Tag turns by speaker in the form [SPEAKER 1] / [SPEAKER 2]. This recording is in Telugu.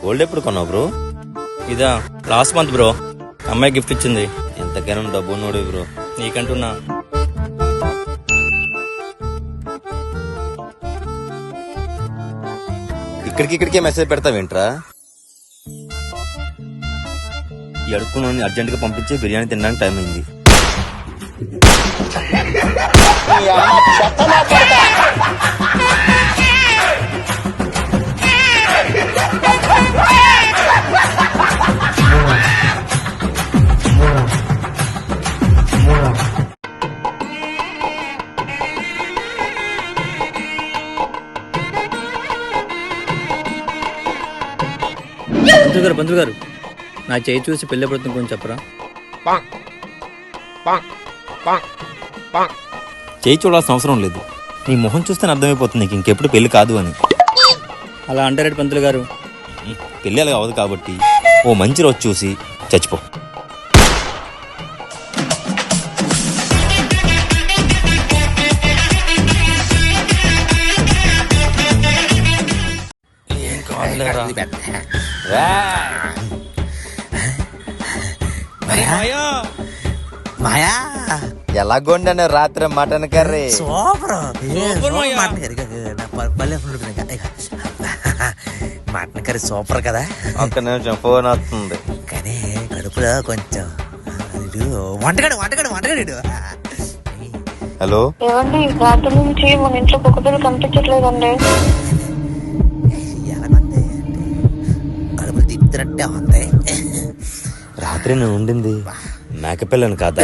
[SPEAKER 1] గోల్డ్ ఎప్పుడు కొన్నావు బ్రో?
[SPEAKER 2] ఇదా లాస్ట్ మంత్ బ్రో, అమ్మాయి గిఫ్ట్ ఇచ్చింది.
[SPEAKER 1] ఎంతకైనా డబ్బు నోడి బ్రో.
[SPEAKER 2] నీకంటున్నా.
[SPEAKER 1] ఇక్కడికే మెసేజ్ పెడతావేంట్రా? ఈ అడుక్కుని అర్జెంట్ గా పంపించి బిర్యానీ తినడానికి టైం అయింది.
[SPEAKER 2] పంతులు గారు నా చేయి చూసి పెళ్ళి పడుతుంది కొంచెం చెప్పరా?
[SPEAKER 1] చేయి చూడాల్సిన అవసరం లేదు, నీ మొహం చూస్తే అర్థమైపోతుంది నీకు ఇంకెప్పుడు పెళ్లి కాదు అని.
[SPEAKER 2] అలా అంటారేంటి పంతులు గారు?
[SPEAKER 1] పెళ్లి అలాగ అవ్వదు కాబట్టి ఓ మంచి రోజు చూసి చచ్చిపో.
[SPEAKER 3] మాయా
[SPEAKER 1] ఎలాగొండాను రాత్రి mutton curry.
[SPEAKER 3] Super mutton curry mutton curry super కదా.
[SPEAKER 1] ఒక్క నిమిషం ఫోన్ వస్తుంది.
[SPEAKER 3] కానీ కడుపులో కొంచెం వంటగాడు వంటగాడు వంటగాడు.
[SPEAKER 1] హలో
[SPEAKER 4] ఏమండి, రాత్రి నుంచి మన ఇంట్లో కుక్క పిల్ల కనిపించట్లేదండి.
[SPEAKER 3] ఎలాగుంది కడుపులు తిప్పుతున్నట్టే ఉంది.
[SPEAKER 1] రాత్రి నేను ఉండింది మేకపిల్లని కాదా?